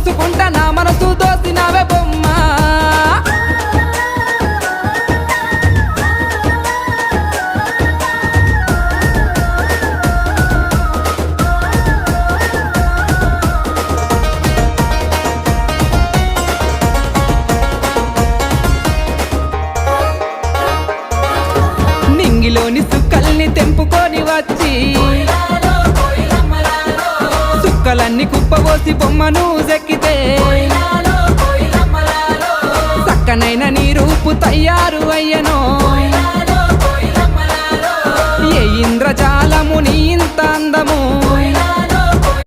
చూసుకుంటా నా మనసు దోసినావే బొమ్మ నింగిలోని సుక్కల్ని తెంపుకొని వచ్చి సుక్కలన్నీ కుప్పబోసి బొమ్మను జెక్కితే చక్కనైన నీ రూపు తయారు అయ్యనో